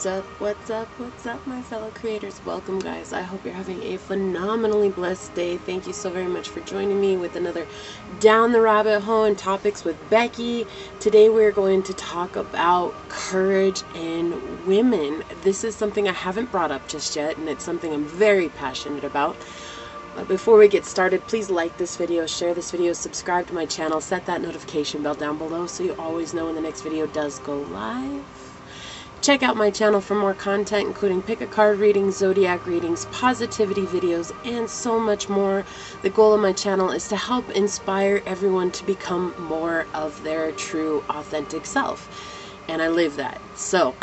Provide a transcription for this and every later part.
What's up, my fellow creators? Welcome, guys. I hope you're having a phenomenally blessed day. Thank you so very much for joining me with another Down the Rabbit Hole and Topics with Becky. Today, we're going to talk about courage in women. This is something I haven't brought up just yet, and it's something I'm very passionate about. But before we get started, please like this video, share this video, subscribe to my channel, set that notification bell down below so you always know when the next video does go live. Check out my channel for more content, including pick a card readings, zodiac readings, positivity videos, and so much more. The goal of my channel is to help inspire everyone to become more of their true, authentic self. And I live that. So,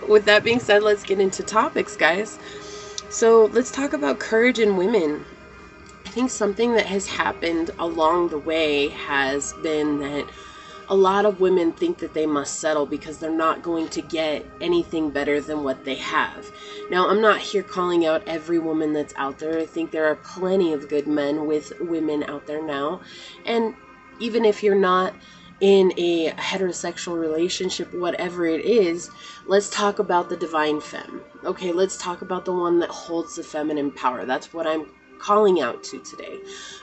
with that being said, let's get into topics, guys. So, let's talk about courage in women. I think something that has happened along the way has been that a lot of women think that they must settle because they're not going to get anything better than what they have. Now, I'm not here calling out every woman that's out there. I think there are plenty of good men with women out there now. And even if you're not in a heterosexual relationship, whatever it is, let's talk about the divine femme. Okay, let's talk about the one that holds the feminine power. That's what I'm calling out to today.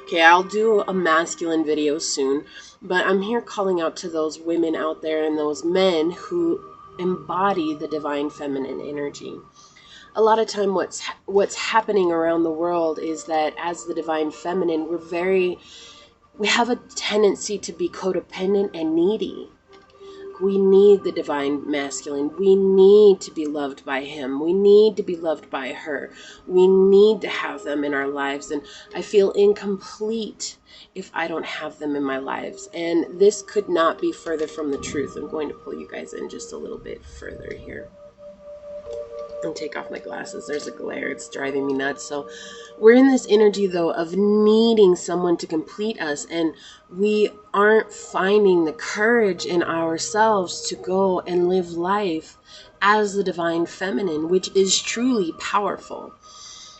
Okay, I'll do a masculine video soon, but I'm here calling out to those women out there and those men who embody the divine feminine energy. A lot of time what's happening around the world is that as the divine feminine, we have a tendency to be codependent and needy. We need the divine masculine. We need to be loved by him. We need to be loved by her. We need to have them in our lives. And I feel incomplete if I don't have them in my lives. And this could not be further from the truth. I'm going to pull you guys in just a little bit further here. And take off my glasses. There's a glare. It's driving me nuts. So we're in this energy, though, of needing someone to complete us. And we aren't finding the courage in ourselves to go and live life as the divine feminine, which is truly powerful,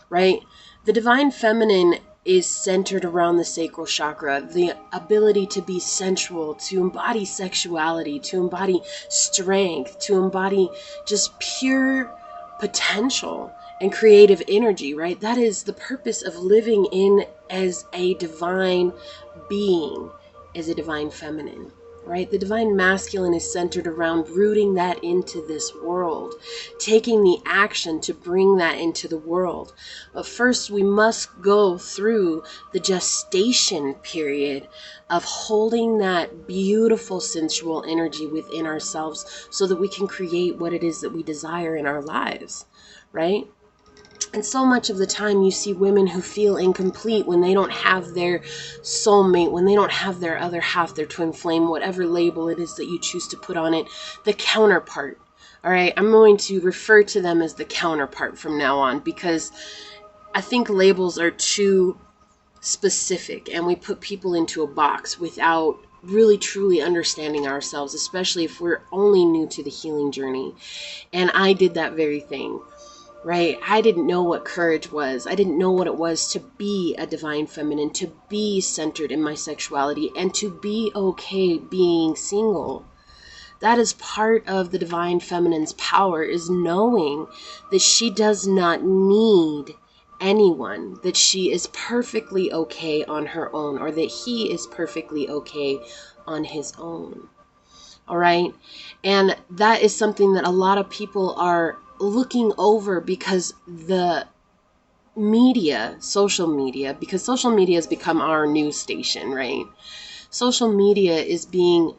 right? The divine feminine is centered around the sacral chakra, the ability to be sensual, to embody sexuality, to embody strength, to embody just pure potential and creative energy, right? That is the purpose of living in as a divine being, as a divine feminine, right? The divine masculine is centered around rooting that into this world, taking the action to bring that into the world. But first, we must go through the gestation period of holding that beautiful sensual energy within ourselves so that we can create what it is that we desire in our lives, right? And so much of the time you see women who feel incomplete when they don't have their soulmate, when they don't have their other half, their twin flame, whatever label it is that you choose to put on it, the counterpart. All right, I'm going to refer to them as the counterpart from now on because I think labels are too specific and we put people into a box without really truly understanding ourselves, especially if we're only new to the healing journey. And I did that very thing. Right? I didn't know what courage was. I didn't know what it was to be a divine feminine, to be centered in my sexuality, and to be okay being single. That is part of the divine feminine's power, is knowing that she does not need anyone, that she is perfectly okay on her own, or that he is perfectly okay on his own. All right? And that is something that a lot of people are looking over because the media, social media, because social media has become our news station, right? Social media is being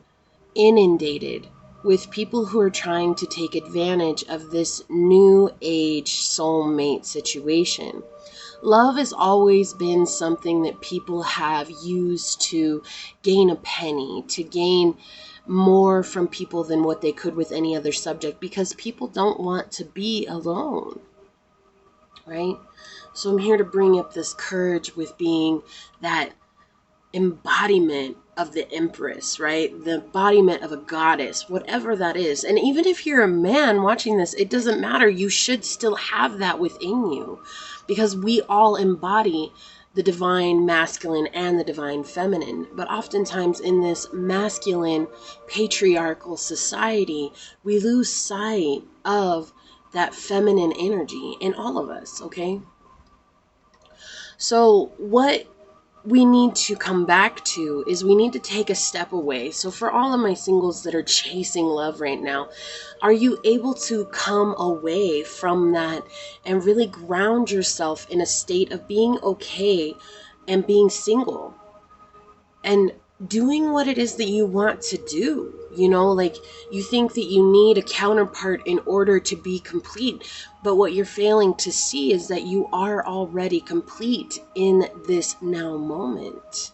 inundated with people who are trying to take advantage of this new age soulmate situation. Love has always been something that people have used to gain a penny, to gain more from people than what they could with any other subject, because people don't want to be alone, right? So I'm here to bring up this courage with being that embodiment of the empress, right? The embodiment of a goddess, whatever that is. And even if you're a man watching this, it doesn't matter. You should still have that within you because we all embody the divine masculine and the divine feminine. But oftentimes in this masculine patriarchal society, we lose sight of that feminine energy in all of us, okay? So what we need to come back to is we need to take a step away. So for all of my singles that are chasing love right now, are you able to come away from that and really ground yourself in a state of being okay and being single and doing what it is that you want to do? You know, like, you think that you need a counterpart in order to be complete, but what you're failing to see is that you are already complete in this now moment.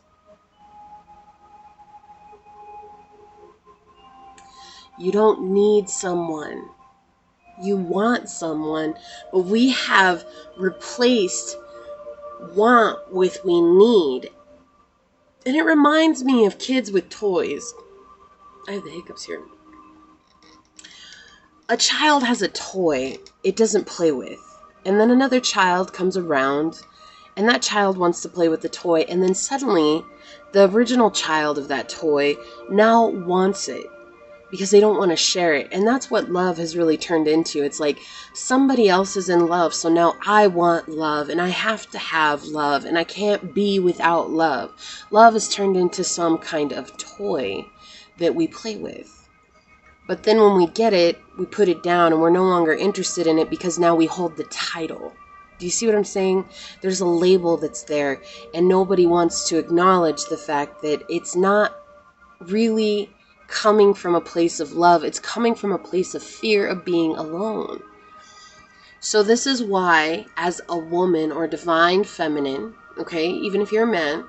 You don't need someone. You want someone, but we have replaced want with we need. And it reminds me of kids with toys. I have the hiccups here. A child has a toy it doesn't play with. And then another child comes around, and that child wants to play with the toy. And then suddenly, the original child of that toy now wants it because they don't want to share it. And that's what love has really turned into. It's like somebody else is in love, so now I want love, and I have to have love, and I can't be without love. Love has turned into some kind of toy that we play with. But then when we get it, we put it down, and we're no longer interested in it because now we hold the title. Do you see what I'm saying? There's a label that's there, and nobody wants to acknowledge the fact that it's not really coming from a place of love. It's coming from a place of fear of being alone. So this is why, as a woman or divine feminine, okay, even if you're a man,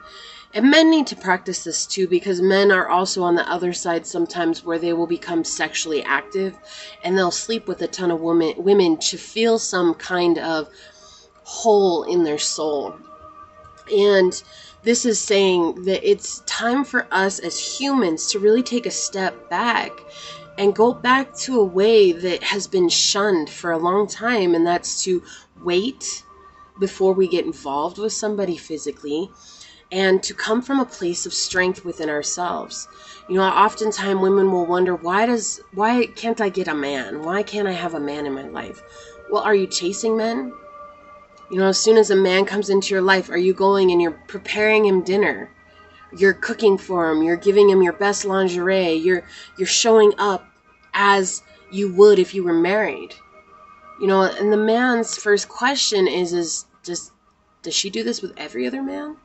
and men need to practice this too, because men are also on the other side sometimes where they will become sexually active and they'll sleep with a ton of women to feel some kind of hole in their soul. And this is saying that it's time for us as humans to really take a step back and go back to a way that has been shunned for a long time, and that's to wait before we get involved with somebody physically, and to come from a place of strength within ourselves. You know, oftentimes women will wonder, why can't I get a man? Why can't I have a man in my life? Well, are you chasing men? You know, as soon as a man comes into your life, are you going and you're preparing him dinner? You're cooking for him. You're giving him your best lingerie. You're showing up as you would if you were married. You know, and the man's first question is does she do this with every other man?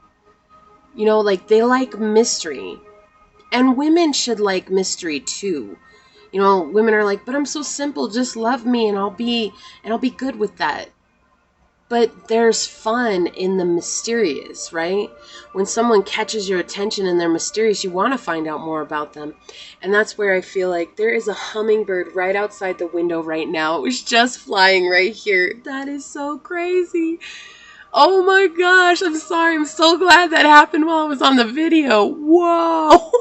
You know, like, they like mystery. And women should like mystery too. You know, women are like, but I'm so simple, just love me and I'll be good with that. But there's fun in the mysterious, right? When someone catches your attention and they're mysterious, you want to find out more about them. And that's where I feel like there is a hummingbird right outside the window right now. It was just flying right here. That is so crazy. Oh my gosh, I'm sorry. I'm so glad that happened while I was on the video. Whoa.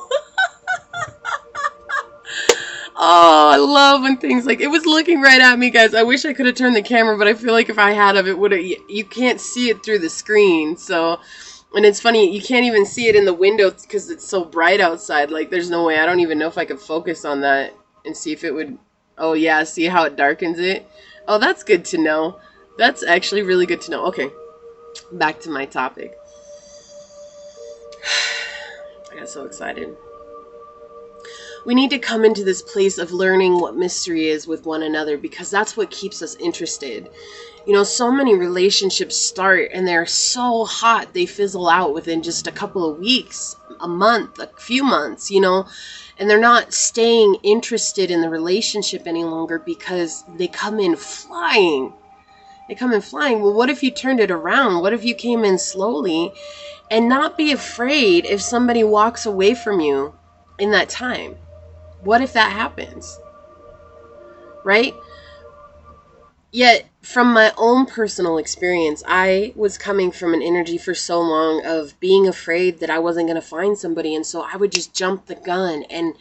Oh, I love when things like, it was looking right at me, guys. I wish I could have turned the camera, but I feel like if I had of it would have, you can't see it through the screen. So, and it's funny, you can't even see it in the window because it's so bright outside. Like, there's no way. I don't even know if I could focus on that and see if it would. Oh yeah, see how it darkens it? Oh, that's good to know. That's actually really good to know. Okay, back to my topic. I got so excited. We need to come into this place of learning what mystery is with one another, because that's what keeps us interested. You know, so many relationships start and they're so hot they fizzle out within just a couple of weeks, a month, a few months, you know, and they're not staying interested in the relationship any longer because they come in flying. They come in flying. Well, what if you turned it around? What if you came in slowly and not be afraid if somebody walks away from you in that time? What if that happens? Right? Yet, from my own personal experience, I was coming from an energy for so long of being afraid that I wasn't going to find somebody. And so I would just jump the gun and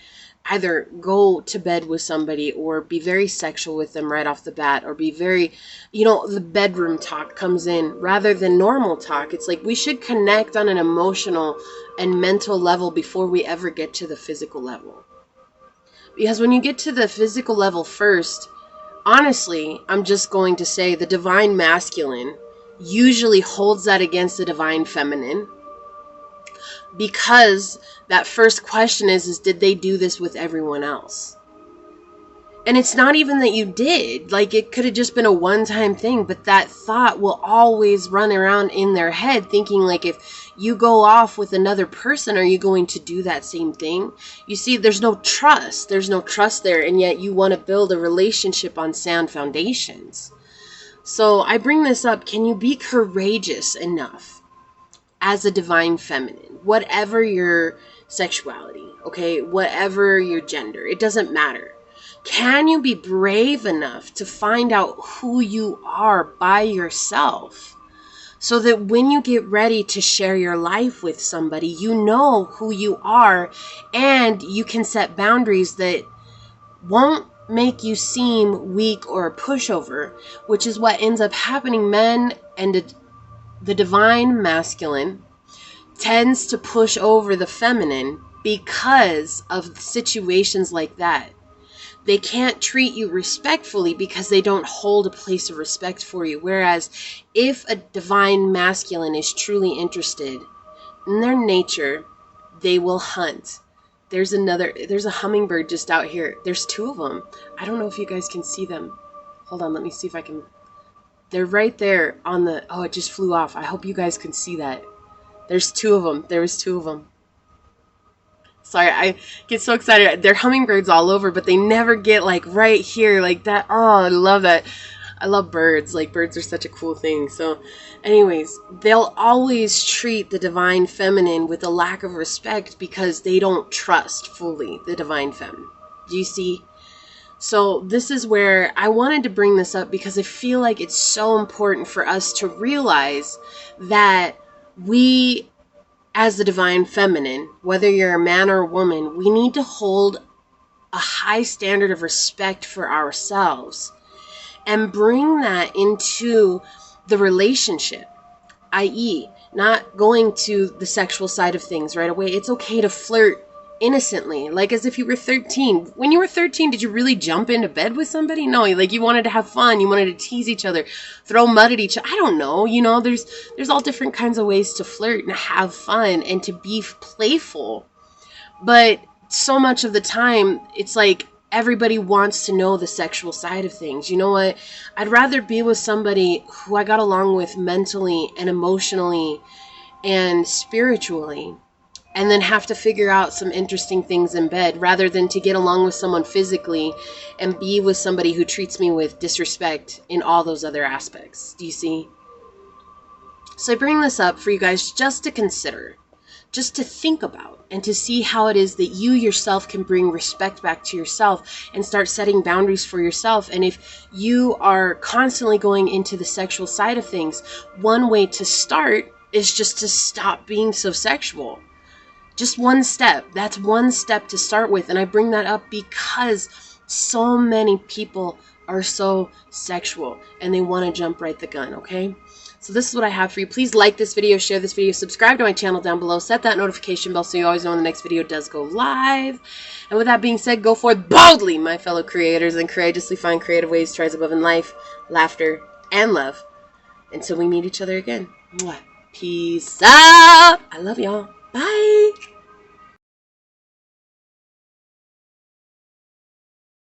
either go to bed with somebody or be very sexual with them right off the bat, or be very, you know, the bedroom talk comes in rather than normal talk. It's like we should connect on an emotional and mental level before we ever get to the physical level. Because when you get to the physical level first, honestly, I'm just going to say the divine masculine usually holds that against the divine feminine, because that first question is did they do this with everyone else? And it's not even that you did. Like, it could have just been a one-time thing, but that thought will always run around in their head, thinking like, if you go off with another person, are you going to do that same thing? You see, there's no trust. There's no trust there, and yet you want to build a relationship on sound foundations. So I bring this up. Can you be courageous enough as a divine feminine, whatever your sexuality, okay, whatever your gender, it doesn't matter. Can you be brave enough to find out who you are by yourself, so that when you get ready to share your life with somebody, you know who you are, and you can set boundaries that won't make you seem weak or a pushover, which is what ends up happening. Men and the divine masculine tends to push over the feminine because of situations like that. They can't treat you respectfully because they don't hold a place of respect for you. Whereas if a divine masculine is truly interested in their nature, they will hunt. There's a hummingbird just out here. There's two of them. I don't know if you guys can see them. Hold on, let me see if I can. They're right there on the, oh, it just flew off. I hope you guys can see that. There's two of them. There was two of them. Sorry, I get so excited. They're hummingbirds all over, but they never get like right here like that. Oh, I love that. I love birds. Like, birds are such a cool thing. So anyways, they'll always treat the divine feminine with a lack of respect because they don't trust fully the divine feminine. Do you see? So this is where I wanted to bring this up, because I feel like it's so important for us to realize that we, as the divine feminine, whether you're a man or a woman, we need to hold a high standard of respect for ourselves and bring that into the relationship, i.e., not going to the sexual side of things right away. It's okay to flirt innocently, like as if you were 13. When you were 13, did you really jump into bed with somebody? No, like you wanted to have fun. You wanted to tease each other, throw mud at each other. I don't know. You know, there's all different kinds of ways to flirt and have fun and to be playful. But so much of the time, it's like everybody wants to know the sexual side of things. You know what? I'd rather be with somebody who I got along with mentally and emotionally and spiritually, and then have to figure out some interesting things in bed, rather than to get along with someone physically and be with somebody who treats me with disrespect in all those other aspects. Do you see? So I bring this up for you guys just to consider, just to think about, and to see how it is that you yourself can bring respect back to yourself and start setting boundaries for yourself. And if you are constantly going into the sexual side of things, one way to start is just to stop being so sexual. Just one step. That's one step to start with. And I bring that up because so many people are so sexual and they want to jump right the gun, okay? So this is what I have for you. Please like this video, share this video, subscribe to my channel down below, set that notification bell so you always know when the next video does go live. And with that being said, go forth boldly, my fellow creators, and courageously find creative ways to rise above in life, laughter, and love. Until we meet each other again. Peace out. I love y'all. Bye.